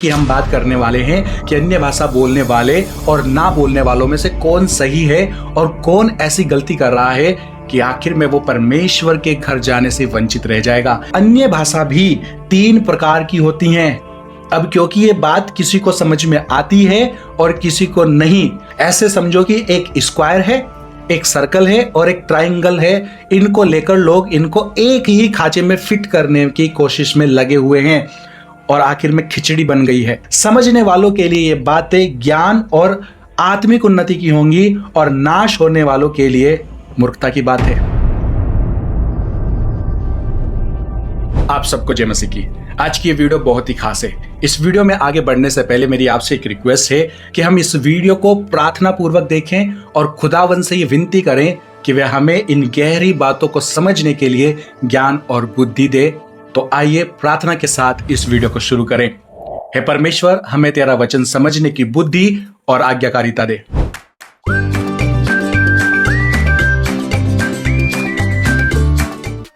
कि हम बात करने वाले हैं कि अन्य भाषा बोलने वाले और ना बोलने वालों में से कौन सही है और कौन ऐसी गलती कर रहा है कि आखिर में वो परमेश्वर के घर जाने से वंचित रह जाएगा। अन्य भाषा भी 3 प्रकार की होती हैं। अब क्योंकि ये बात किसी को समझ में आती है और किसी को नहीं, ऐसे समझो कि एक स्क्वायर है, एक सर्कल है और एक ट्रायंगल है। इनको लेकर लोग इनको एक ही खांचे में फिट करने की कोशिश में लगे हुए हैं और आखिर में खिचड़ी बन गई है। समझने वालों के लिए ये बातें ज्ञान और आत्मिक उन्नति की होंगी और नाश होने वालों के लिए मूर्खता की बात है। आप सबको जय मसीह की। आज की ये वीडियो बहुत ही खास है। इस वीडियो में आगे बढ़ने से पहले मेरी आपसे एक रिक्वेस्ट है कि हम इस वीडियो को प्रार्थना पूर्वक देखें और खुदावन से ये विनती करें कि वह हमें इन गहरी बातों को समझने के लिए ज्ञान और बुद्धि दे। तो आइए प्रार्थना के साथ इस वीडियो को शुरू करें। हे परमेश्वर, हमें तेरा वचन समझने की बुद्धि और आज्ञाकारिता दे।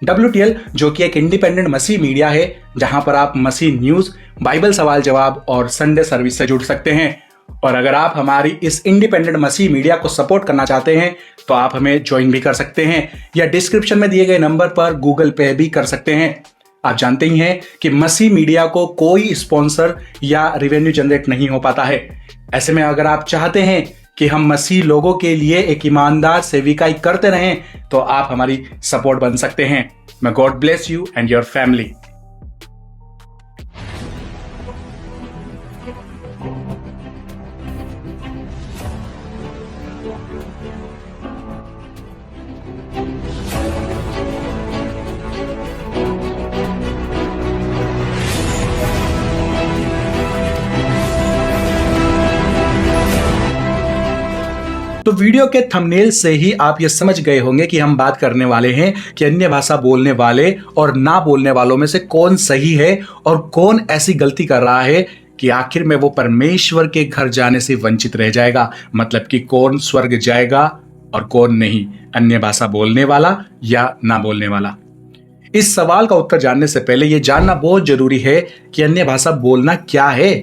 WTL जो कि एक इंडिपेंडेंट मसीह मीडिया है, जहां पर आप मसीह न्यूज, बाइबल सवाल जवाब और संडे सर्विस से जुड़ सकते हैं। और अगर आप हमारी इस इंडिपेंडेंट मसीह मीडिया को सपोर्ट करना चाहते हैं तो आप हमें ज्वाइन भी कर सकते हैं या डिस्क्रिप्शन में दिए गए नंबर पर गूगल पे भी कर सकते हैं। आप जानते ही हैं कि मसीह मीडिया को कोई स्पॉन्सर या रेवेन्यू जनरेट नहीं हो पाता है। ऐसे में अगर आप चाहते हैं कि हम मसीह लोगों के लिए एक ईमानदार सेविकाई करते रहें तो आप हमारी सपोर्ट बन सकते हैं। may God bless you and your family। तो वीडियो के थंबनेल से ही आप ये समझ गए होंगे कि हम बात करने वाले हैं कि अन्य भाषा बोलने वाले और ना बोलने वालों में से कौन सही है और कौन ऐसी गलती कर रहा है कि आखिर में वो परमेश्वर के घर जाने से वंचित रह जाएगा। मतलब कि कौन स्वर्ग जाएगा और कौन नहीं, अन्य भाषा बोलने वाला या ना बोलने वाला। इस सवाल का उत्तर जानने से पहले ये जानना बहुत जरूरी है कि अन्य भाषा बोलना क्या है,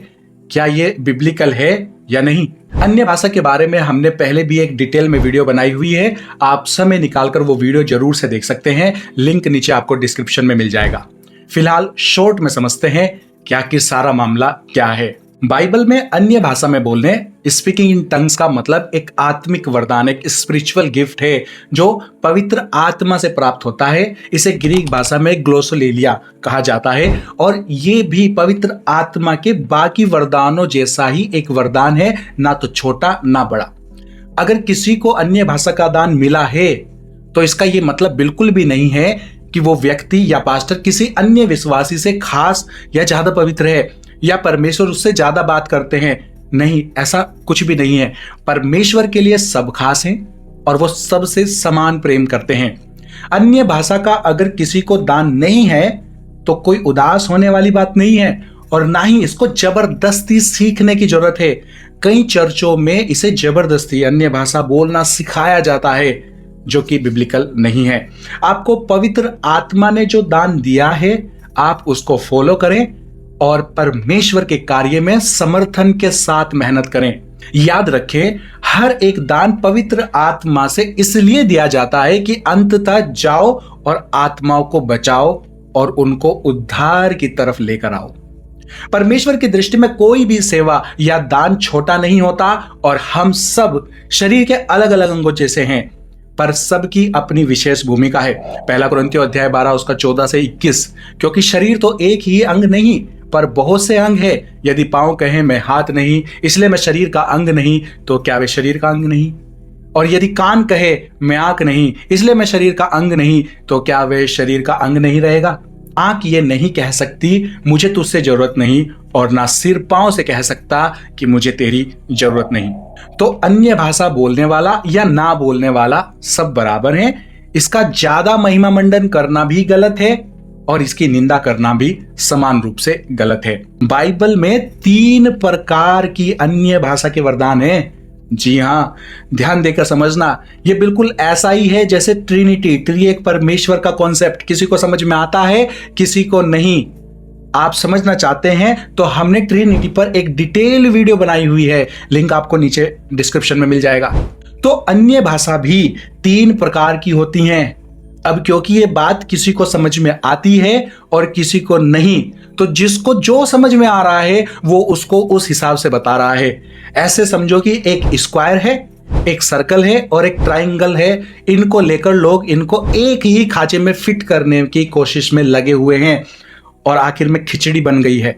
क्या ये बिब्लिकल है या नहीं। अन्य भाषा के बारे में हमने पहले भी एक डिटेल में वीडियो बनाई हुई है, आप समय निकालकर वो वीडियो जरूर से देख सकते हैं। लिंक नीचे आपको डिस्क्रिप्शन में मिल जाएगा। फिलहाल शॉर्ट में समझते हैं कि आखिर सारा मामला क्या है। बाइबल में अन्य भाषा में बोलने, स्पीकिंग इन टंग्स का मतलब एक आत्मिक वरदान, एक स्पिरिचुअल गिफ्ट है जो पवित्र आत्मा से प्राप्त होता है। इसे ग्रीक भाषा में ग्लोसोलेलिया कहा जाता है और ये भी पवित्र आत्मा के बाकी वरदानों जैसा ही एक वरदान है, ना तो छोटा ना बड़ा। अगर किसी को अन्य भाषा का दान मिला है तो इसका ये मतलब बिल्कुल भी नहीं है कि वो व्यक्ति या पास्टर किसी अन्य विश्वासी से खास या ज्यादा पवित्र है या परमेश्वर उससे ज्यादा बात करते हैं। नहीं, ऐसा कुछ भी नहीं है। परमेश्वर के लिए सब खास हैं और वो सबसे समान प्रेम करते हैं। अन्य भाषा का अगर किसी को दान नहीं है तो कोई उदास होने वाली बात नहीं है और ना ही इसको जबरदस्ती सीखने की जरूरत है। कई चर्चों में इसे जबरदस्ती अन्य भाषा बोलना सिखाया जाता है, जो कि बिब्लिकल नहीं है। आपको पवित्र आत्मा ने जो दान दिया है आप उसको फॉलो करें और परमेश्वर के कार्य में समर्थन के साथ मेहनत करें। याद रखें, हर एक दान पवित्र आत्मा से इसलिए दिया जाता है कि अंततः जाओ और आत्माओं को बचाओ और उनको उद्धार की तरफ लेकर आओ। परमेश्वर की दृष्टि में कोई भी सेवा या दान छोटा नहीं होता और हम सब शरीर के अलग अलग अंगों जैसे हैं, पर सबकी अपनी विशेष भूमिका है। पहला कुरिन्थियों अध्याय 12 उसका 14 से 21। क्योंकि शरीर तो एक ही अंग नहीं पर बहुत से अंग है। यदि पांव कहे मैं हाथ नहीं इसलिए मैं शरीर का अंग नहीं, तो क्या वे शरीर का अंग नहीं? और यदि कान कहे मैं आंख नहीं इसलिए मैं शरीर का अंग नहीं, तो क्या वे शरीर का अंग नहीं रहेगा? आंख ये नहीं कह सकती मुझे तुझसे जरूरत नहीं और ना सिर पांव से कह सकता कि मुझे तेरी जरूरत नहीं। तो अन्य भाषा बोलने वाला या ना बोलने वाला सब बराबर हैं। इसका ज्यादा महिमा मंडन करना भी गलत है और इसकी निंदा करना भी समान रूप से गलत है। बाइबल में 3 प्रकार की अन्य भाषा के वरदान हैं। जी हाँ, ध्यान देकर समझना। ये बिल्कुल ऐसा ही है जैसे ट्रिनिटी, एक परमेश्वर का कॉन्सेप्ट किसी को समझ में आता है किसी को नहीं। आप समझना चाहते हैं तो हमने ट्रिनिटी पर एक डिटेल वीडियो बनाई हुई है, लिंक आपको नीचे डिस्क्रिप्शन में मिल जाएगा। तो अन्य भाषा भी 3 प्रकार की होती हैं। अब क्योंकि ये बात किसी को समझ में आती है और किसी को नहीं, तो जिसको जो समझ में आ रहा है वो उसको उस हिसाब से बता रहा है। ऐसे समझो कि एक स्क्वायर है, एक सर्कल है और एक ट्राइंगल है। इनको लेकर लोग इनको एक ही खांचे में फिट करने की कोशिश में लगे हुए हैं और आखिर में खिचड़ी बन गई है।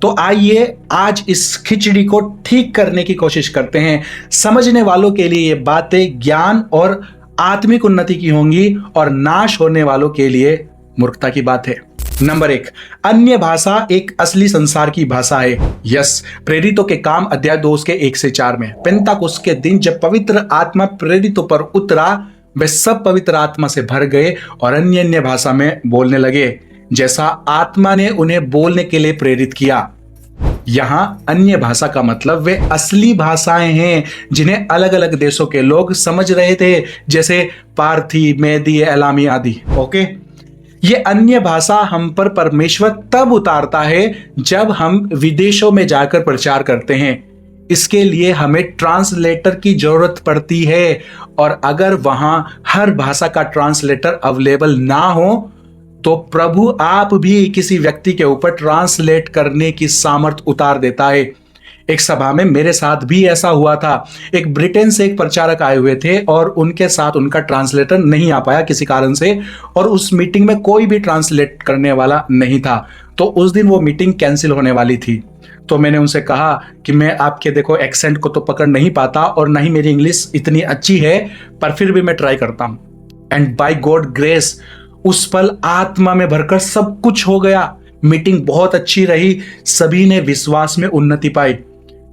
तो आइए आज इस खिचड़ी को ठीक करने की कोशिश करते हैं। समझने वालों के लिए ये बातें ज्ञान और आत्मिक उन्नति की होंगी और नाश होने वालों के लिए मूर्खता की बात है। नंबर 1, अन्य भाषा एक असली संसार की भाषा है। यस, प्रेरितों के काम अध्याय 2 के 1 से 4 में पेंताकुस्त के दिन जब पवित्र आत्मा प्रेरितों पर उतरा, वे सब पवित्र आत्मा से भर गए और अन्य अन्य भाषा में बोलने लगे, जैसा आत्मा ने उन्हें बोलने के लिए प्रेरित किया। यहां अन्य भाषा का मतलब वे असली भाषाएं हैं जिन्हें अलग अलग देशों के लोग समझ रहे थे, जैसे पारथी, मेदी, एलामी आदि। ओके, ये अन्य भाषा हम पर परमेश्वर तब उतारता है जब हम विदेशों में जाकर प्रचार करते हैं। इसके लिए हमें ट्रांसलेटर की जरूरत पड़ती है और अगर वहां हर भाषा का ट्रांसलेटर अवेलेबल ना हो तो प्रभु आप भी किसी व्यक्ति के ऊपर ट्रांसलेट करने की सामर्थ उतार देता है। एक सभा में मेरे साथ भी ऐसा हुआ था। एक ब्रिटेन से एक प्रचारक आए हुए थे और उनके साथ उनका ट्रांसलेटर नहीं आ पाया किसी कारण से, और उस मीटिंग में कोई भी ट्रांसलेट करने वाला नहीं था। तो उस दिन वो मीटिंग कैंसिल होने वाली थी। तो मैंने उनसे कहा कि मैं आपके देखो एक्सेंट को तो पकड़ नहीं पाता और ना ही मेरी इंग्लिश इतनी अच्छी है, पर फिर भी मैं ट्राई करता हूं। एंड बाय गॉड ग्रेस उस पल आत्मा में भरकर सब कुछ हो गया। मीटिंग बहुत अच्छी रही, सभी ने विश्वास में उन्नति पाई।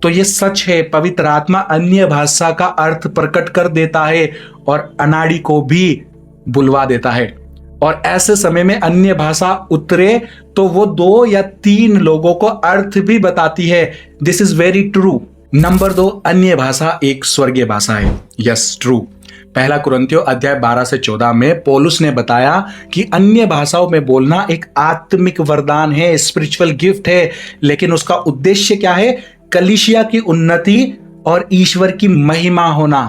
तो ये सच है, पवित्र आत्मा अन्य भाषा का अर्थ प्रकट कर देता है और अनाड़ी को भी बुलवा देता है। और ऐसे समय में अन्य भाषा उतरे तो वो 2 या 3 लोगों को अर्थ भी बताती है। This is very true. Number 2, अन्य भाषा एक स्वर्गीय भाषा है। Yes, true. पहला कुरिन्थियों अध्याय 12 से 14 में पौलुस ने बताया कि अन्य भाषाओं में बोलना एक आत्मिक वरदान है, स्पिरिचुअल गिफ्ट है, लेकिन उसका उद्देश्य क्या है? कलीसिया की उन्नति और ईश्वर की महिमा होना।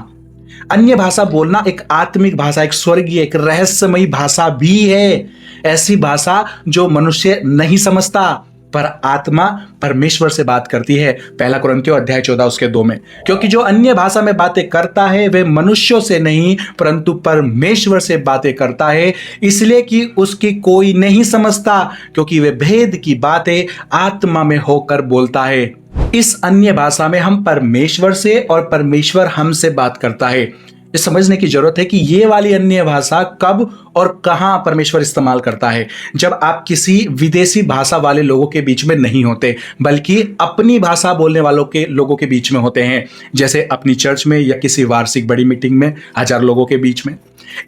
अन्य भाषा बोलना एक आत्मिक भाषा, एक स्वर्गीय, एक रहस्यमयी भाषा भी है। ऐसी भाषा जो मनुष्य नहीं समझता पर आत्मा परमेश्वर से बात करती है। पहला कुरिन्थियों अध्याय 14 उसके 2 में, क्योंकि जो अन्य भाषा में बातें करता है वे मनुष्यों से नहीं परंतु परमेश्वर से बातें करता है, इसलिए कि उसकी कोई नहीं समझता, क्योंकि वे भेद की बातें आत्मा में होकर बोलता है। इस अन्य भाषा में हम परमेश्वर से और परमेश्वर हमसे बात करता है। ये समझने की जरूरत है कि ये वाली अन्य भाषा कब और कहां परमेश्वर इस्तेमाल करता है। जब आप किसी विदेशी भाषा वाले लोगों के बीच में नहीं होते, बल्कि अपनी भाषा बोलने वालों के लोगों के बीच में होते हैं, जैसे अपनी चर्च में या किसी वार्षिक बड़ी मीटिंग में 1000 लोगों के बीच में।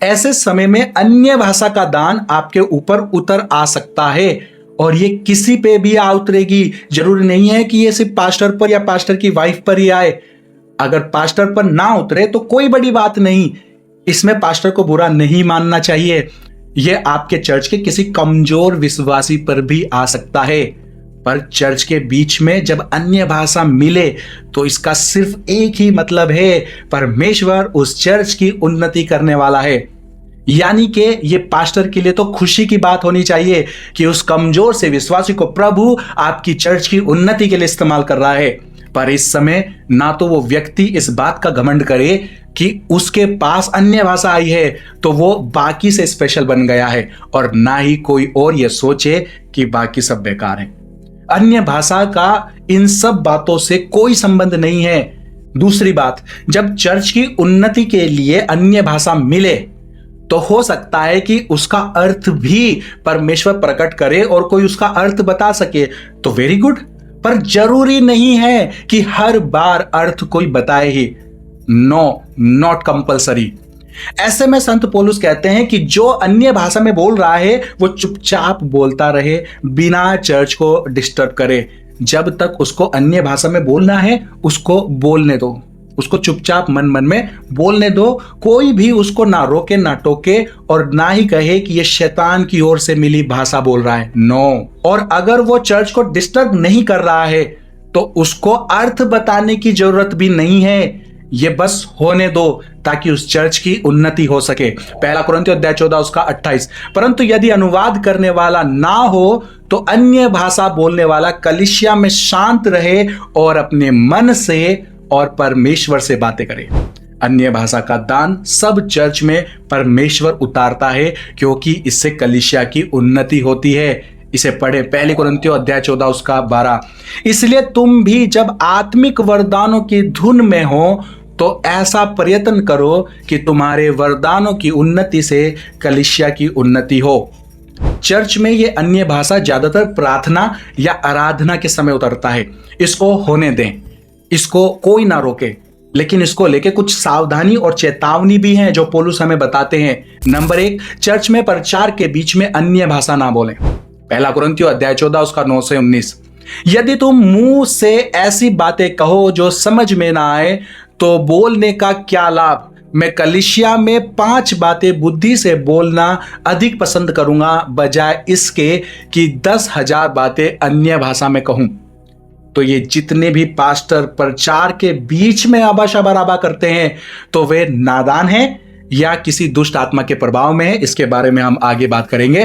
ऐसे समय में अन्य भाषा का दान आपके ऊपर उतर आ सकता है और ये किसी पे भी आ उतरेगी। जरूरी नहीं है कि ये सिर्फ पास्टर पर या पास्टर की वाइफ पर ही आए। अगर पास्टर पर ना उतरे तो कोई बड़ी बात नहीं, इसमें पास्टर को बुरा नहीं मानना चाहिए। यह आपके चर्च के किसी कमजोर विश्वासी पर भी आ सकता है, पर चर्च के बीच में जब अन्य भाषा मिले तो इसका सिर्फ एक ही मतलब है, परमेश्वर उस चर्च की उन्नति करने वाला है। यानी कि ये पास्टर के लिए तो खुशी की बात होनी चाहिए कि उस कमजोर से विश्वासी को प्रभु आपकी चर्च की उन्नति के लिए इस्तेमाल कर रहा है। पर इस समय ना तो वो व्यक्ति इस बात का घमंड करे कि उसके पास अन्य भाषा आई है तो वो बाकी से स्पेशल बन गया है, और ना ही कोई और ये सोचे कि बाकी सब बेकार हैं। अन्य भाषा का इन सब बातों से कोई संबंध नहीं है। दूसरी बात, जब चर्च की उन्नति के लिए अन्य भाषा मिले तो हो सकता है कि उसका अर्थ भी परमेश्वर प्रकट करे और कोई उसका अर्थ बता सके, तो वेरी गुड। पर जरूरी नहीं है कि हर बार अर्थ कोई बताए ही। No, not compulsory. ऐसे में संत पौलुस कहते हैं कि जो अन्य भाषा में बोल रहा है वो चुपचाप बोलता रहे, बिना चर्च को डिस्टर्ब करे। जब तक उसको अन्य भाषा में बोलना है उसको बोलने दो। उसको चुपचाप मन मन में बोलने दो, कोई भी उसको ना रोके ना टोके और ना ही कहे कि ये शैतान की ओर से मिली भाषा बोल रहा है। नो। और अगर वो चर्च को डिस्टर्ब नहीं कर रहा है तो उसको अर्थ बताने की जरूरत भी नहीं है, ये बस होने दो ताकि उस चर्च की उन्नति हो सके। पहला कुरिन्थियों अध्याय 14 उसका 28। परंतु यदि अनुवाद करने वाला ना हो तो अन्य भाषा बोलने वाला कलीसिया में शांत रहे और अपने मन से और परमेश्वर से बातें करे। अन्य भाषा का दान सब चर्च में परमेश्वर उतारता है क्योंकि इससे कलीसिया की उन्नति होती है। इसे पढ़े, पहली कुरिन्थियों अध्याय 14 उसका 12। इसलिए तुम भी जब आत्मिक वरदानों की धुन में हो तो ऐसा प्रयत्न करो कि तुम्हारे वरदानों की उन्नति से कलीसिया की उन्नति हो। चर्च में ये अन्य भाषा ज्यादातर प्रार्थना या आराधना के समय उतरता है। इसको होने दें, इसको कोई ना रोके, लेकिन इसको लेके कुछ सावधानी और चेतावनी भी है जो पौलुस हमें बताते हैं। नंबर 1, चर्च में प्रचार के बीच में अन्य भाषा ना बोलें। पहला कुरिन्थियों अध्याय 14 उसका 9 से 19। यदि तुम मुंह से ऐसी बातें कहो जो समझ में ना आए तो बोलने का क्या लाभ। मैं कलीसिया में 5 बातें बुद्धि से बोलना अधिक पसंद करूंगा बजाय इसके कि 10,000 बातें अन्य भाषा में कहूं। तो ये जितने भी पास्टर प्रचार के बीच में आबा शबा करते हैं तो वे नादान हैं या किसी दुष्ट आत्मा के प्रभाव में है, इसके बारे में हम आगे बात करेंगे।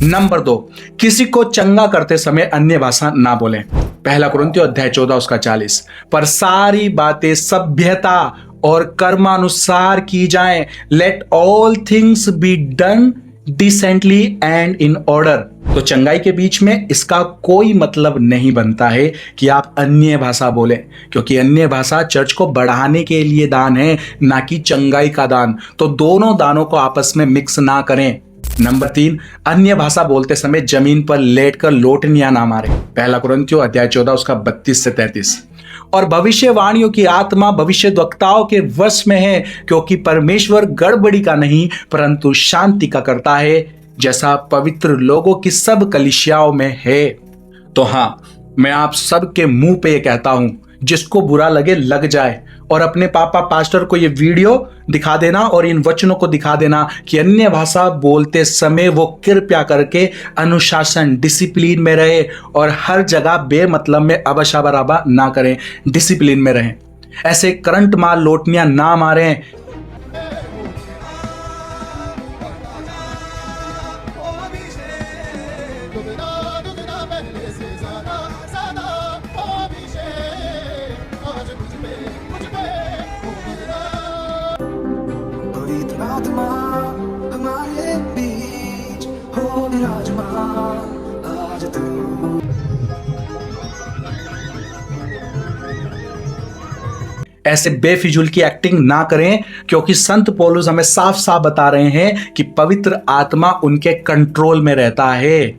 नंबर 2, किसी को चंगा करते समय अन्य भाषा ना बोलें। पहला कुरिन्थियों अध्याय 14 उसका 40। पर सारी बातें सभ्यता और कर्मानुसार की जाएं। Let all things be done decently and in order. तो चंगाई के बीच में इसका कोई मतलब नहीं बनता है कि आप अन्य भाषा बोलें, क्योंकि अन्य भाषा चर्च को बढ़ाने के लिए दान है, ना कि चंगाई का दान। तो दोनों दानों को आपस में मिक्स ना करें। नंबर 3, अन्य भाषा बोलते समय जमीन पर लेटकर लोटनियां ना मारे। पहला कुरिन्थियों अध्याय 14 उसका 32 से 33। और भविष्यवाणियों की आत्मा भविष्यद्वक्ताओं के वश में है, क्योंकि परमेश्वर गड़बड़ी का नहीं परंतु शांति का करता है, जैसा पवित्र लोगों की सब कलीसियाओं में है। तो हाँ, मैं आप सब के मुंह पे ये कहता हूं, जिसको बुरा लगे लग जाए, और अपने पापा पास्टर को ये वीडियो दिखा देना और इन वचनों को दिखा देना कि अन्य भाषा बोलते समय वो कृपया करके अनुशासन डिसिप्लिन में रहे और हर जगह बेमतलब में अबशा बराबा ना करें, डिसिप्लिन में रहें। ऐसे करंट मार लोटनियां ना मारें। आत्मा हमारे बीच हो विराजमान आज तू। ऐसे बेफिजूल की एक्टिंग ना करें, क्योंकि संत पौलुस हमें साफ साफ बता रहे हैं कि पवित्र आत्मा उनके कंट्रोल में रहता है,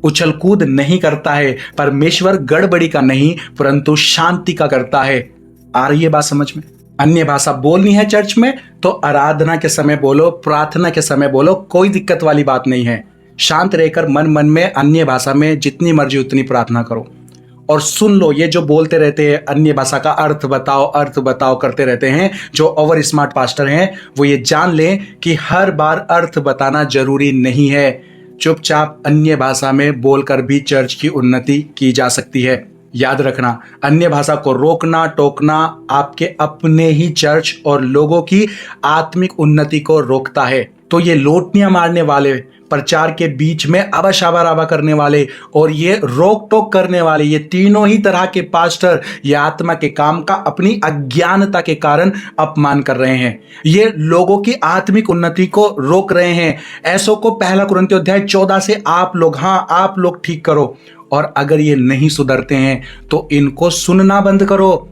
उछल कूद नहीं करता है। परमेश्वर गड़बड़ी का नहीं परंतु शांति का करता है। आ रही है बात समझ में? अन्य भाषा बोलनी है चर्च में तो आराधना के समय बोलो, प्रार्थना के समय बोलो, कोई दिक्कत वाली बात नहीं है। शांत रहकर मन मन में अन्य भाषा में जितनी मर्जी उतनी प्रार्थना करो। और सुन लो, ये जो बोलते रहते हैं अन्य भाषा का अर्थ बताओ करते रहते हैं, जो ओवर स्मार्ट पास्टर हैं, वो ये जान लें कि हर बार अर्थ बताना जरूरी नहीं है। चुपचाप अन्य भाषा में बोलकर भी चर्च की उन्नति की जा सकती है। याद रखना, अन्य भाषा को रोकना टोकना आपके अपने ही चर्च और लोगों की आत्मिक उन्नति को रोकता है। तो ये लोटनियां मारने वाले, प्रचार के बीच में अबशाबराबा करने वाले और ये रोक टोक करने वाले, ये तीनों ही तरह के पास्टर ये आत्मा के काम का अपनी अज्ञानता के कारण अपमान कर रहे हैं। ये लोगों की आत्मिक उन्नति को रोक रहे हैं। ऐसों को पहला कुरिन्थियों अध्याय 14 से आप लोग ठीक करो। और अगर ये नहीं सुधरते हैं तो इनको सुनना बंद करो,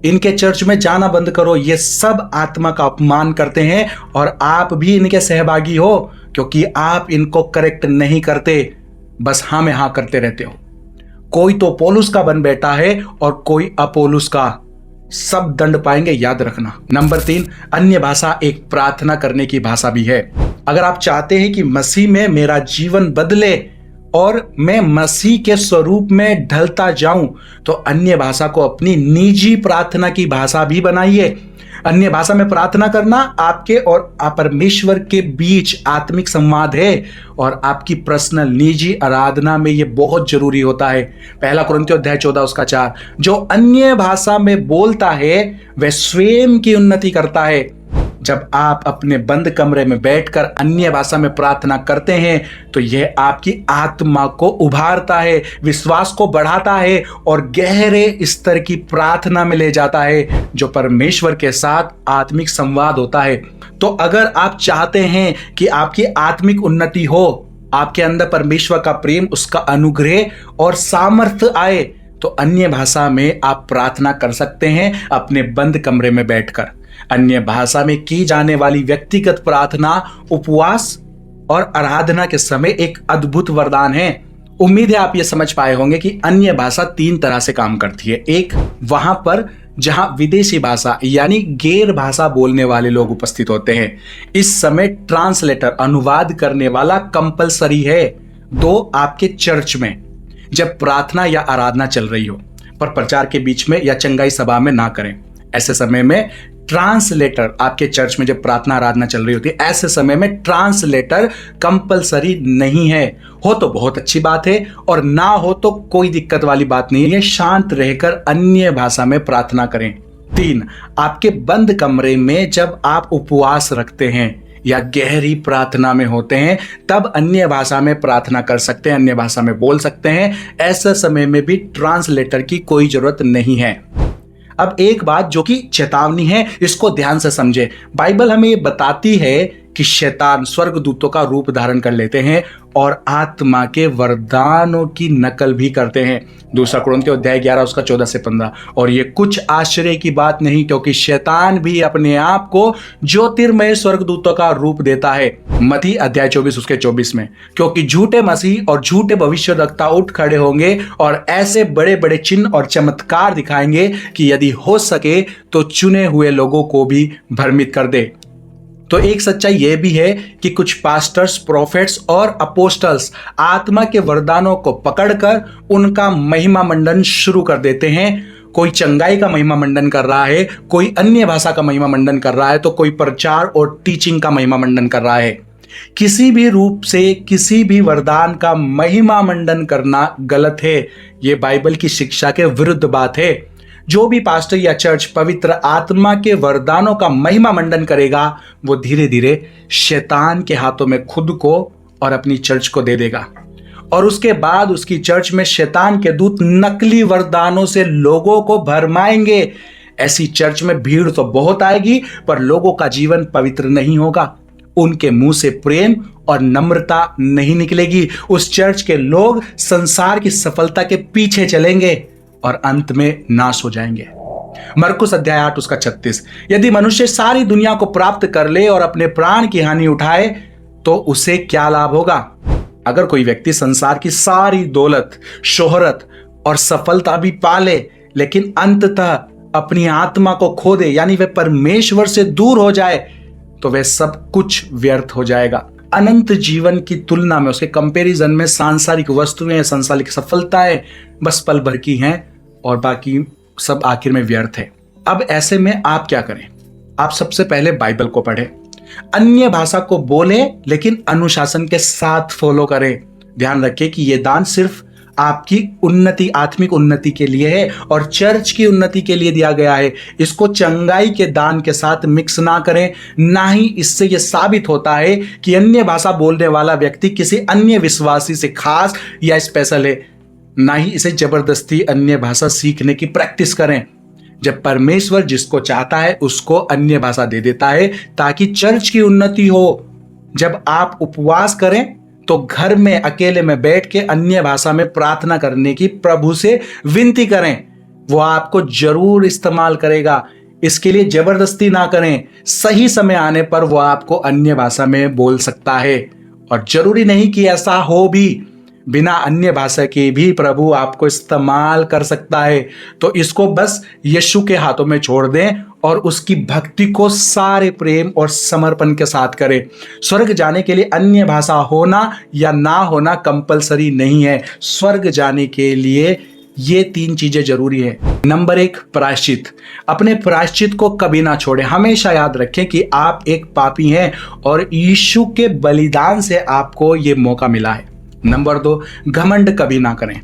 इनके चर्च में जाना बंद करो। ये सब आत्मा का अपमान करते हैं और आप भी इनके सहभागी हो, क्योंकि आप इनको करेक्ट नहीं करते, बस हाँ में हाँ करते रहते हो। कोई तो पौलुस का बन बैठा है और कोई अपोलुस का, सब दंड पाएंगे, याद रखना। नंबर 3, अन्य भाषा एक प्रार्थना करने की भाषा भी है। अगर आप चाहते हैं कि मसीह में मेरा जीवन बदले और मैं मसीह के स्वरूप में ढलता जाऊं, तो अन्य भाषा को अपनी निजी प्रार्थना की भाषा भी बनाइए। अन्य भाषा में प्रार्थना करना आपके और परमेश्वर के बीच आत्मिक संवाद है और आपकी पर्सनल निजी आराधना में यह बहुत जरूरी होता है। पहला कुरिन्थियों अध्याय 14 उसका 4, जो अन्य भाषा में बोलता है वह स्वयं की उन्नति करता है। जब आप अपने बंद कमरे में बैठकर अन्य भाषा में प्रार्थना करते हैं तो यह आपकी आत्मा को उभारता है, विश्वास को बढ़ाता है और गहरे स्तर की प्रार्थना में ले जाता है जो परमेश्वर के साथ आत्मिक संवाद होता है। तो अगर आप चाहते हैं कि आपकी आत्मिक उन्नति हो, आपके अंदर परमेश्वर का प्रेम, उसका अनुग्रह और सामर्थ्य आए, तो अन्य भाषा में आप प्रार्थना कर सकते हैं अपने बंद कमरे में बैठकर। अन्य भाषा में की जाने वाली व्यक्तिगत प्रार्थना उपवास और आराधना के समय एक अद्भुत वरदान है। उम्मीद है आप ये समझ पाए होंगे कि अन्य भाषा 3 तरह से काम करती है। एक, वहां पर जहां विदेशी भाषा यानी गैर भाषा बोलने वाले लोग उपस्थित होते हैं, इस समय ट्रांसलेटर अनुवाद करने वाला कंपलसरी है। 2, आपके चर्च में जब प्रार्थना या आराधना चल रही हो पर प्रचार के बीच में या चंगाई सभा में ना करें। ऐसे समय में ट्रांसलेटर, आपके चर्च में जब प्रार्थना आराधना चल रही होती है, ऐसे समय में ट्रांसलेटर कंपलसरी नहीं है। हो तो बहुत अच्छी बात है और ना हो तो कोई दिक्कत वाली बात नहीं है। शांत रहकर अन्य भाषा में प्रार्थना करें। 3, आपके बंद कमरे में जब आप उपवास रखते हैं या गहरी प्रार्थना में होते हैं तब अन्य भाषा में प्रार्थना कर सकते हैं, अन्य भाषा में बोल सकते हैं। ऐसे समय में भी ट्रांसलेटर की कोई जरूरत नहीं है। अब एक बात जो कि चेतावनी है, इसको ध्यान से समझे। बाइबल हमें ये बताती है कि शैतान स्वर्गदूतों का रूप धारण कर लेते हैं और आत्मा के वरदानों की नकल भी करते हैं। 2 कुरिन्थियों अध्याय 11 उसका 14 से 15। और ये कुछ आश्चर्य की बात नहीं, क्योंकि शैतान भी अपने आप को ज्योतिर्मय स्वर्गदूतों का रूप देता है। मत्ती अध्याय 24 उसके 24 में, क्योंकि झूठे मसीह और झूठे भविष्यवक्ता उठ खड़े होंगे और ऐसे बड़े बड़े चिन्ह और चमत्कार दिखाएंगे कि यदि हो सके तो चुने हुए लोगों को भी भ्रमित कर दे। तो एक सच्चाई यह भी है कि कुछ पास्टर्स, प्रोफेट्स और अपोस्टल्स आत्मा के वरदानों को पकड़कर उनका महिमा मंडन शुरू कर देते हैं। कोई चंगाई का महिमा मंडन कर रहा है, कोई अन्य भाषा का महिमा मंडन कर रहा है, तो कोई प्रचार और टीचिंग का महिमा मंडन कर रहा है। किसी भी रूप से किसी भी वरदान का महिमा मंडन करना गलत है। यह बाइबल की शिक्षा के विरुद्ध बात है। जो भी पास्टर या चर्च पवित्र आत्मा के वरदानों का महिमा मंडन करेगा वो धीरे धीरे शैतान के हाथों में खुद को और अपनी चर्च को दे देगा और उसके बाद उसकी चर्च में शैतान के दूत नकली वरदानों से लोगों को भरमाएंगे। ऐसी चर्च में भीड़ तो बहुत आएगी पर लोगों का जीवन पवित्र नहीं होगा। उनके मुंह से प्रेम और नम्रता नहीं निकलेगी। उस चर्च के लोग संसार की सफलता के पीछे चलेंगे और अंत में नाश हो जाएंगे। मरकुस अध्याय 8 उसका 36, यदि मनुष्य सारी दुनिया को प्राप्त कर ले और अपने प्राण की हानि उठाए तो उसे क्या लाभ होगा। अगर कोई व्यक्ति संसार की सारी दौलत, शोहरत और सफलता भी पाले लेकिन अंततः अपनी आत्मा को खो दे, यानी वह परमेश्वर से दूर हो जाए, तो वह सब कुछ व्यर्थ हो जाएगा। अनंत जीवन की तुलना में, उसके कंपैरिजन में सांसारिक वस्तुएं, सांसारिक सफलताएं बस पल भर की हैं और बाकी सब आखिर में व्यर्थ है। अब ऐसे में आप क्या करें? आप सबसे पहले बाइबल को पढ़ें, अन्य भाषा को बोलें लेकिन अनुशासन के साथ फॉलो करें। ध्यान रखें कि यह दान सिर्फ आपकी उन्नति, आत्मिक उन्नति के लिए है और चर्च की उन्नति के लिए दिया गया है। इसको चंगाई के दान के साथ मिक्स ना करें। ना ही इससे यह साबित होता है कि अन्य भाषा बोलने वाला व्यक्ति किसी अन्य विश्वासी से खास या स्पेशल है। ना ही इसे जबरदस्ती अन्य भाषा सीखने की प्रैक्टिस करें। जब परमेश्वर जिसको चाहता है उसको अन्य भाषा दे देता है ताकि चर्च की उन्नति हो। जब आप उपवास करें तो घर में अकेले में बैठ के अन्य भाषा में प्रार्थना करने की प्रभु से विनती करें। वो आपको जरूर इस्तेमाल करेगा। इसके लिए जबरदस्ती ना करें। सही समय आने पर वो आपको अन्य भाषा में बोल सकता है और जरूरी नहीं कि ऐसा हो भी। बिना अन्य भाषा के भी प्रभु आपको इस्तेमाल कर सकता है। तो इसको बस यीशु के हाथों में छोड़ दें और उसकी भक्ति को सारे प्रेम और समर्पण के साथ करे। स्वर्ग जाने के लिए अन्य भाषा होना या ना होना कंपलसरी नहीं है। स्वर्ग जाने के लिए ये 3 चीजें जरूरी है। नंबर 1, प्रायश्चित। अपने प्रायश्चित को कभी ना छोड़ें। हमेशा याद रखें कि आप एक पापी हैं और यीशु के बलिदान से आपको ये मौका मिला है। नंबर 2, घमंड कभी ना करें।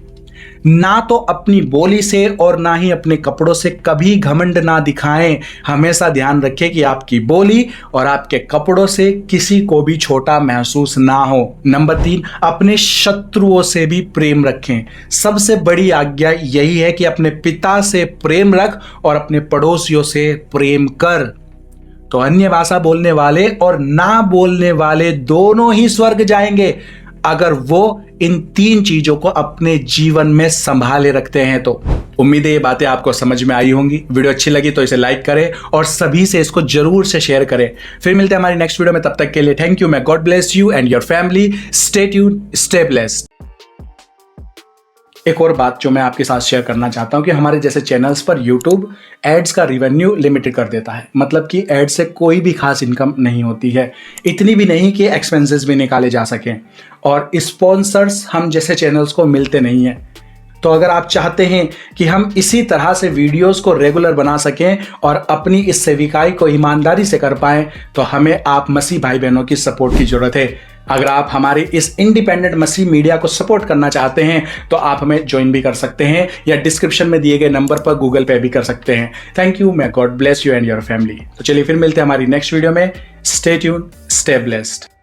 ना तो अपनी बोली से और ना ही अपने कपड़ों से कभी घमंड ना दिखाएं। हमेशा ध्यान रखें कि आपकी बोली और आपके कपड़ों से किसी को भी छोटा महसूस ना हो। नंबर 3, अपने शत्रुओं से भी प्रेम रखें। सबसे बड़ी आज्ञा यही है कि अपने पिता से प्रेम रख और अपने पड़ोसियों से प्रेम कर। तो अन्य भाषा बोलने वाले और ना बोलने वाले दोनों ही स्वर्ग जाएंगे अगर वो इन 3 चीजों को अपने जीवन में संभाले रखते हैं। तो उम्मीद है ये बातें आपको समझ में आई होंगी। वीडियो अच्छी लगी तो इसे लाइक करें और सभी से इसको जरूर से शेयर करें। फिर मिलते हैं हमारी नेक्स्ट वीडियो में, तब तक के लिए थैंक यू। मैं God bless you and your family. Stay tuned, stay blessed. एक और बात जो मैं आपके साथ शेयर करना चाहता हूं कि हमारे जैसे चैनल्स पर YouTube एड्स का रिवेन्यू लिमिटेड कर देता है। मतलब कि एड से कोई भी खास इनकम नहीं होती है, इतनी भी नहीं कि एक्सपेंसेस भी निकाले जा सकें, और स्पॉन्सर्स हम जैसे चैनल्स को मिलते नहीं हैं। तो अगर आप चाहते हैं कि हम इसी तरह से वीडियोस को रेगुलर बना सकें और अपनी इस सेविकाई को ईमानदारी से कर पाएं, तो हमें आप मसीह भाई बहनों की सपोर्ट की जरूरत है। अगर आप हमारे इस इंडिपेंडेंट मसीह मीडिया को सपोर्ट करना चाहते हैं तो आप हमें ज्वाइन भी कर सकते हैं या डिस्क्रिप्शन में दिए गए नंबर पर गूगल पे भी कर सकते हैं। Thank you. मैं God bless you and your family. तो चलिए फिर मिलते हैं हमारी नेक्स्ट वीडियो में। Stay tuned, stay blessed.